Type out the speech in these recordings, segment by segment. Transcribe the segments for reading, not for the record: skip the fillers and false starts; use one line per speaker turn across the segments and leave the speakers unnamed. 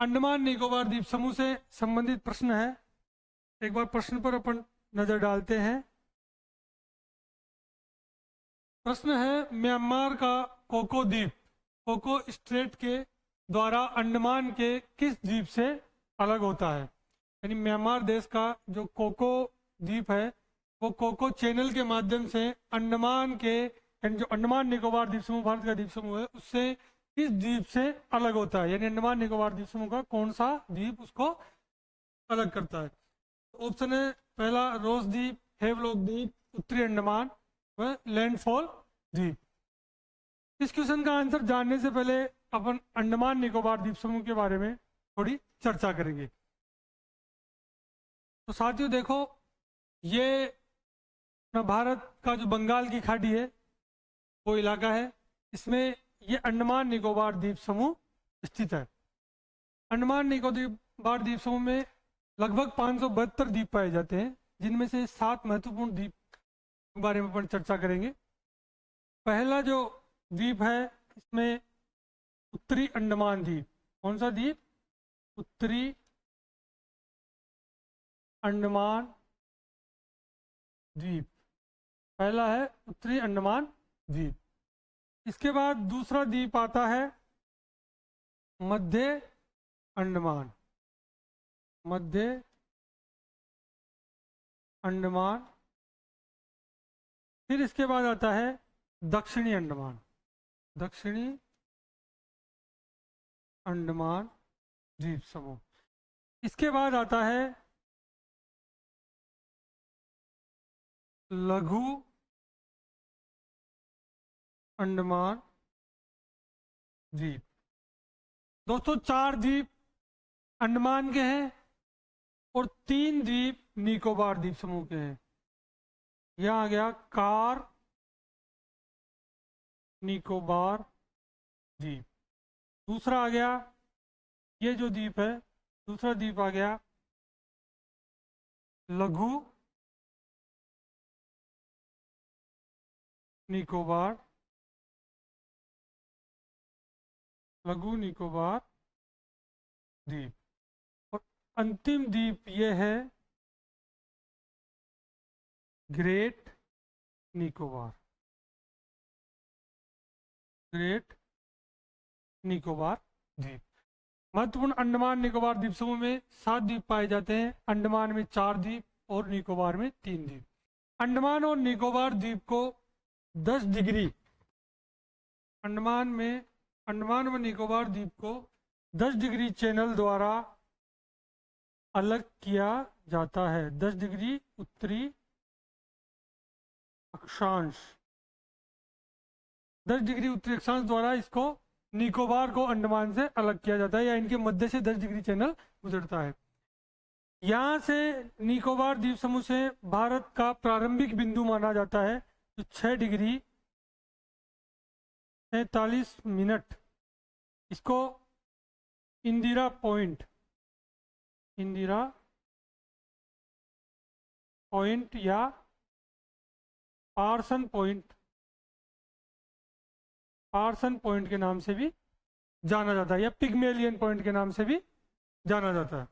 अंडमान निकोबार द्वीप समूह से संबंधित प्रश्न है। एक बार प्रश्न पर अपन नजर डालते हैं। प्रश्न है, म्यांमार का कोको द्वीप कोको स्ट्रेट के द्वारा अंडमान के किस द्वीप से अलग होता है? यानी म्यांमार देश का जो कोको द्वीप है वो कोको चैनल के माध्यम से अंडमान के, यानी जो अंडमान निकोबार द्वीप समूह भारत का द्वीप समूह है उससे किस द्वीप से अलग होता है? यानी अंडमान निकोबार द्वीप समूह का कौन सा द्वीप उसको अलग करता है? ऑप्शन है पहला रोज द्वीप, हेवलॉक द्वीप, उत्तरी अंडमान व लैंडफॉल द्वीप। इस क्वेश्चन का आंसर जानने से पहले अपन अंडमान निकोबार द्वीप समूह के बारे में थोड़ी चर्चा करेंगे। तो साथियों देखो, ये अपना भारत का जो बंगाल की खाड़ी है वो इलाका है, इसमें ये अंडमान निकोबार द्वीप समूह स्थित है। अंडमान निकोबार द्वीप समूह में लगभग 572 द्वीप पाए जाते हैं, जिनमें से 7 महत्वपूर्ण द्वीप के बारे में अपन चर्चा करेंगे। पहला जो द्वीप है इसमें उत्तरी अंडमान द्वीप। कौन सा द्वीप? उत्तरी अंडमान द्वीप पहला है, उत्तरी अंडमान द्वीप। इसके बाद दूसरा द्वीप आता है मध्य अंडमान, मध्य अंडमान। फिर इसके बाद आता है दक्षिणी अंडमान, दक्षिणी अंडमान द्वीप समूह। इसके बाद आता है लघु अंडमान द्वीप। दोस्तों 4 द्वीप अंडमान के हैं और 3 द्वीप निकोबार द्वीप समूह के हैं। यह आ गया कार निकोबार द्वीप। दूसरा आ गया ये जो द्वीप है, दूसरा द्वीप आ गया लघु निकोबार, लघु निकोबार द्वीप। और अंतिम द्वीप ये है ग्रेट निकोबार, ग्रेट निकोबार द्वीप। महत्वपूर्ण अंडमान निकोबार द्वीप समूह में 7 द्वीप पाए जाते हैं। अंडमान में 4 द्वीप और निकोबार में 3 द्वीप। अंडमान और निकोबार द्वीप को 10 डिग्री, अंडमान व निकोबार द्वीप को 10 डिग्री चैनल द्वारा अलग किया जाता है। 10 डिग्री उत्तरी अक्षांश, 10 डिग्री उत्तरी अक्षांश द्वारा इसको निकोबार को अंडमान से अलग किया जाता है, या इनके मध्य से 10 डिग्री चैनल गुजरता है। यहाँ से निकोबार द्वीप समूह से भारत का प्रारंभिक बिंदु माना जाता है जो 6 डिग्री 43 मिनट, इसको इंदिरा पॉइंट, इंदिरा पॉइंट या पार्सन पॉइंट, पार्सन पॉइंट के नाम से भी जाना जाता है, या पिग्मेलियन पॉइंट के नाम से भी जाना जाता है।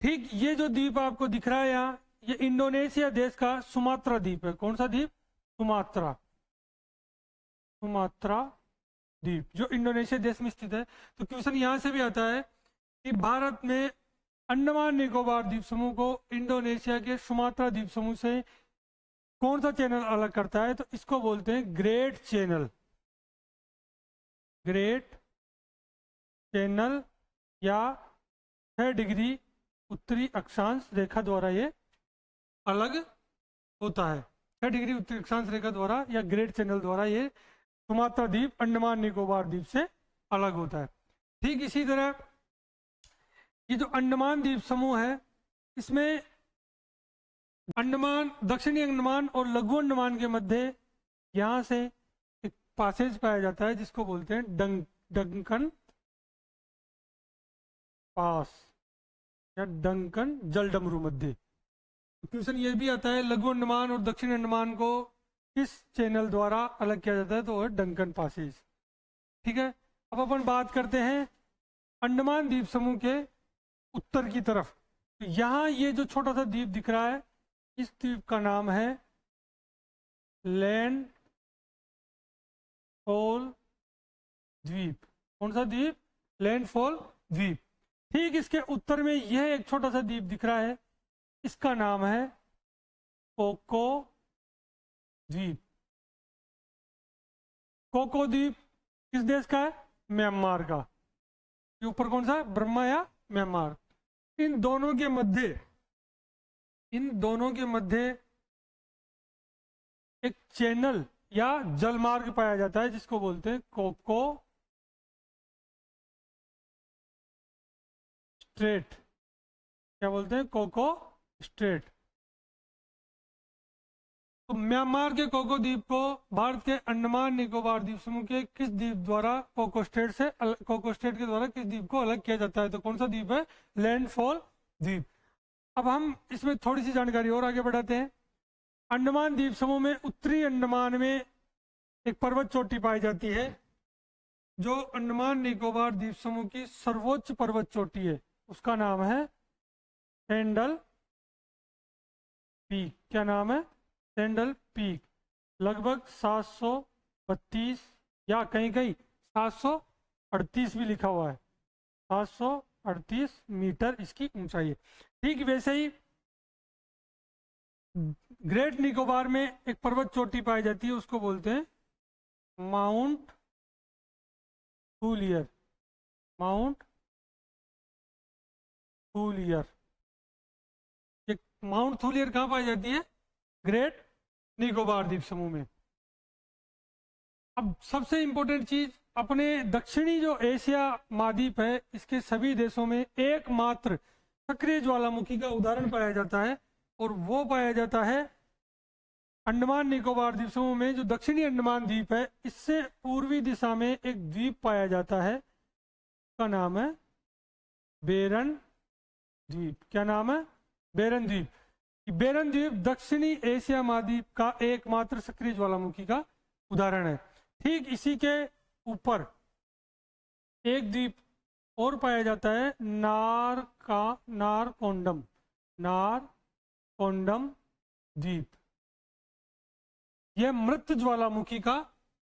ठीक ये जो द्वीप आपको दिख रहा है यहाँ, ये इंडोनेशिया देश का सुमात्रा द्वीप है। कौन सा द्वीप? सुमात्रा, सुमात्रा द्वीप जो इंडोनेशिया देश में स्थित है। तो क्वेश्चन यहाँ से भी आता है कि भारत में अंडमान निकोबार द्वीप समूह को इंडोनेशिया के सुमात्रा द्वीप समूह से कौन सा चैनल अलग करता है? तो इसको बोलते हैं ग्रेट चैनल, ग्रेट चैनल, या 6 डिग्री उत्तरी अक्षांश रेखा द्वारा ये अलग होता है। 6 डिग्री उत्तरी अक्षांश रेखा द्वारा या ग्रेट चैनल द्वारा ये सुमात्रा द्वीप अंडमान निकोबार द्वीप से अलग होता है। ठीक इसी तरह ये जो अंडमान द्वीप समूह है, इसमें अंडमान, दक्षिणी अंडमान और लघु अंडमान के मध्य यहाँ से एक पासेज पाया जाता है जिसको बोलते हैं डंकन पास या डंकन जलडमरू मध्य। क्वेश्चन ये भी आता है लघु अंडमान और दक्षिण अंडमान को किस चैनल द्वारा अलग किया जाता है? तो वो है डंकन पासेज। ठीक है, अब अपन बात करते हैं अंडमान द्वीप समूह के उत्तर की तरफ। तो यहाँ ये जो छोटा सा द्वीप दिख रहा है, इस द्वीप का नाम है लैंड फॉल द्वीप। कौन सा द्वीप? लैंडफॉल द्वीप। ठीक इसके उत्तर में यह एक छोटा सा द्वीप दिख रहा है, इसका नाम है कोको द्वीप। कोको द्वीप किस देश का है? म्यांमार का। ये ऊपर कौन सा है? ब्रह्मा या म्यांमार। इन दोनों के मध्य एक चैनल या जलमार्ग पाया जाता है, जिसको बोलते हैं कोको स्ट्रेट। क्या बोलते हैं? Coco strait. तो म्यांमार के कोको द्वीप को भारत के अंडमान निकोबार द्वीप समूह के किस द्वीप द्वारा कोको स्ट्रेट के द्वारा किस द्वीप को अलग किया जाता है? तो कौन सा द्वीप है? लैंडफॉल द्वीप। अब हम इसमें थोड़ी सी जानकारी और आगे बढ़ाते हैं। अंडमान द्वीप समूह में उत्तरी अंडमान में एक पर्वत चोटी पाई जाती है, जो अंडमान निकोबार द्वीप समूह की सर्वोच्च पर्वत चोटी है। उसका नाम है सेंडल पीक। क्या नाम है? Sandal peak. लगभग 732 या कहीं कहीं 738 भी लिखा हुआ है, 738 मीटर इसकी ऊंचाई है। ठीक वैसे ही ग्रेट निकोबार में एक पर्वत चोटी पाई जाती है, उसको बोलते हैं माउंट हुलियर। माउंट हुलियर। माउंट हुलियर कहाँ पाई जाती है? ग्रेट निकोबार द्वीप समूह में। अब सबसे इंपॉर्टेंट चीज, अपने दक्षिणी जो एशिया महाद्वीप है, इसके सभी देशों में एकमात्र सक्रिय ज्वालामुखी का उदाहरण पाया जाता है, और वो पाया जाता है अंडमान निकोबार द्वीप समूह में। जो दक्षिणी अंडमान द्वीप है, इससे पूर्वी दिशा में एक द्वीप पाया जाता है, का नाम है बेरन द्वीप। क्या नाम है? बेरन द्वीप। बेरन द्वीप दक्षिणी एशिया महाद्वीप का एकमात्र सक्रिय ज्वालामुखी का उदाहरण है। ठीक इसी के ऊपर एक द्वीप और पाया जाता है, नारकोंडम द्वीप। यह मृत ज्वालामुखी का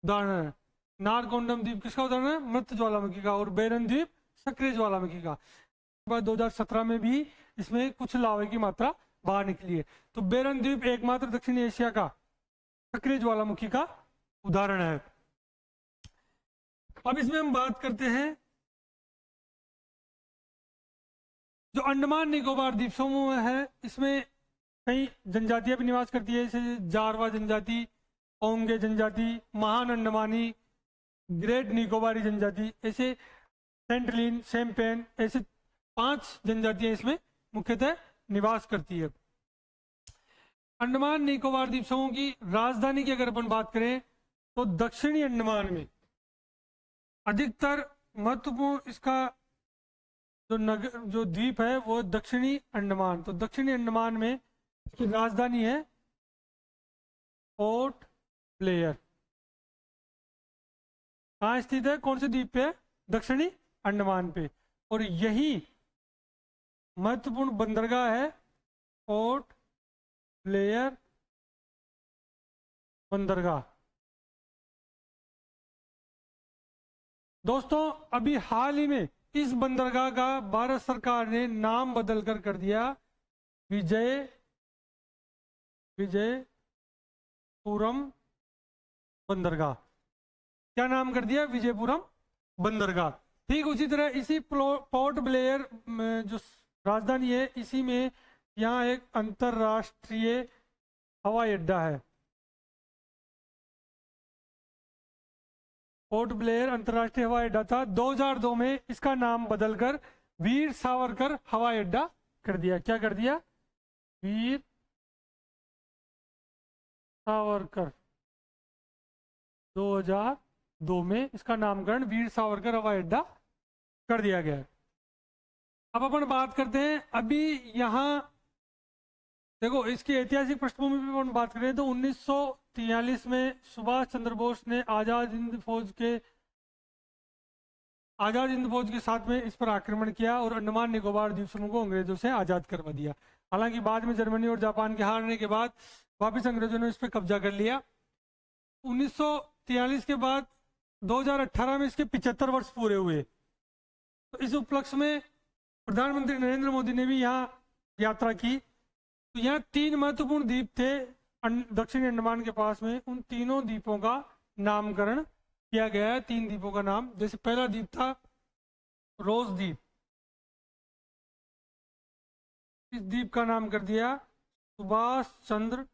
उदाहरण है। नारकोंडम द्वीप किसका उदाहरण है? मृत ज्वालामुखी का। और बेरन द्वीप सक्रिय ज्वालामुखी का। 2017 में भी इसमें कुछ लावे की मात्रा बाहर निकली है। तो बेरन द्वीप एकमात्र दक्षिणी एशिया का सक्रिय ज्वालामुखी का उदाहरण है। अब इसमें हम बात करते हैं, जो अंडमान निकोबार द्वीप समूह है, इसमें कई जनजातियां भी निवास करती है, जैसे जारवा जनजाति, ओंगे जनजाति, महान अंडमानी, ग्रेट निकोबारी जनजाति, ऐसे सेंटलिन, शैम्पेन, ऐसे 5 जनजातियां इसमें मुख्यतः निवास करती है। अंडमान निकोबार द्वीप समूह की राजधानी की अगर अपन बात करें, तो दक्षिणी अंडमान में अधिकतर महत्वपूर्ण इसका जो द्वीप है वो दक्षिणी अंडमान। तो दक्षिणी अंडमान में इसकी राजधानी है पोर्ट ब्लेयर। कहाँ स्थित है? कौन से द्वीप पे? दक्षिणी अंडमान पे। और यही महत्वपूर्ण बंदरगाह है पोर्ट ब्लेयर बंदरगाह। दोस्तों, अभी हाल ही में इस बंदरगाह का भारत सरकार ने नाम बदलकर कर दिया विजयपुरम बंदरगाह। क्या नाम कर दिया? विजयपुरम बंदरगाह। ठीक उसी तरह इसी पोर्ट ब्लेयर जो राजधानी है, इसी में यहाँ एक अंतरराष्ट्रीय हवाई अड्डा है। पोर्ट ब्लेयर अंतरराष्ट्रीय हवाई अड्डा था। 2002 में इसका नाम बदलकर वीर सावरकर हवाई अड्डा कर दिया। क्या कर दिया? वीर सावरकर। 2002 में इसका नामकरण वीर सावरकर हवाई अड्डा कर दिया गया। अब अपन बात करते हैं, अभी यहाँ देखो, इसकी ऐतिहासिक पृष्ठभूमि पर अपन बात करें तो 1943 में सुभाष चंद्र बोस ने आजाद हिंद फौज के आज़ाद हिंद फौज के साथ में इस पर आक्रमण किया और अंडमान निकोबार द्वीप समूह को अंग्रेजों से आज़ाद करवा दिया। हालांकि बाद में जर्मनी और जापान के हारने के बाद वापस अंग्रेजों ने इस पर कब्जा कर लिया। 1943 के बाद 2018 में इसके 75 वर्ष पूरे हुए। तो इस उपलक्ष्य में प्रधानमंत्री नरेंद्र मोदी ने भी यहाँ यात्रा की। तो यहाँ 3 महत्वपूर्ण द्वीप थे दक्षिणी अंडमान के पास में। उन तीनों द्वीपों का नामकरण किया गया है। 3 द्वीपों का नाम, जैसे पहला द्वीप था रोज द्वीप, इस द्वीप का नाम कर दिया सुभाष चंद्र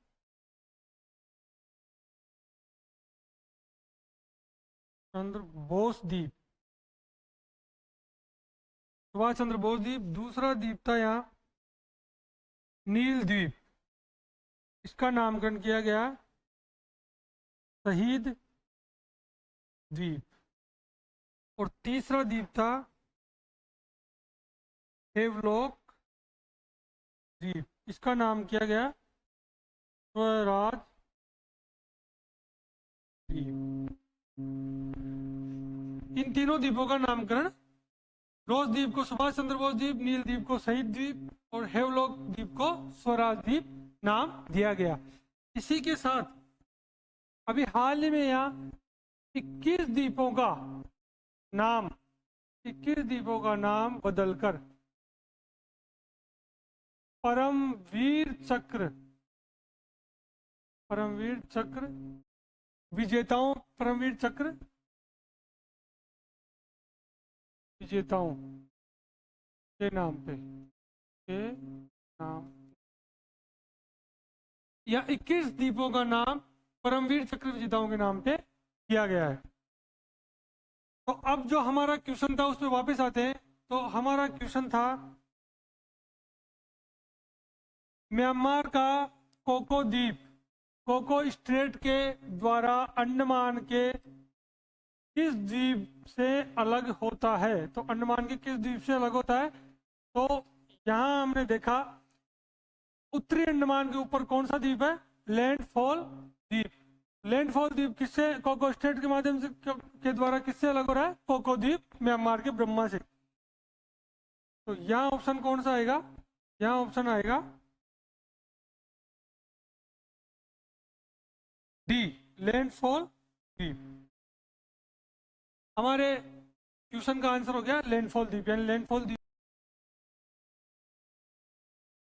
बोस द्वीप, सुभाष चंद्र बोस द्वीप। दूसरा द्वीप था यहाँ नील द्वीप, इसका नामकरण किया गया शहीद द्वीप। और तीसरा द्वीप था हेवलॉक द्वीप, इसका नाम किया गया स्वराज द्वीप। इन तीनों द्वीपों का नामकरण, रोज द्वीप को सुभाष चंद्र बोस द्वीप, नील द्वीप को शहीद द्वीप और हेवलॉक द्वीप को स्वराज द्वीप नाम दिया गया। इसी के साथ अभी हाल ही में यहाँ 21 द्वीपों का नाम बदलकर परमवीर चक्र विजेताओं के नाम या 21 द्वीपों का नाम परमवीर चक्र विजेताओं के नाम पे किया गया है। तो अब जो हमारा क्वेश्चन था उस पर वापस आते हैं। तो हमारा क्वेश्चन था म्यांमार का कोको द्वीप कोको स्ट्रेट के द्वारा अंडमान के किस द्वीप से अलग होता है। तो अंडमान के किस द्वीप से अलग होता है? तो यहां हमने देखा उत्तरी अंडमान के ऊपर कौन सा द्वीप है? लैंडफॉल द्वीप। लैंडफॉल द्वीप किससे, कोको स्ट्रेट के माध्यम से के द्वारा किससे अलग हो रहा है? कोको द्वीप म्यांमार के ब्रह्मा से। तो यहाँ ऑप्शन कौन सा आएगा? यहाँ ऑप्शन आएगा डी, लैंडफॉल द्वीप। हमारे क्वेश्चन का आंसर हो गया लैंडफॉल द्वीप, यानी लैंडफॉल द्वीप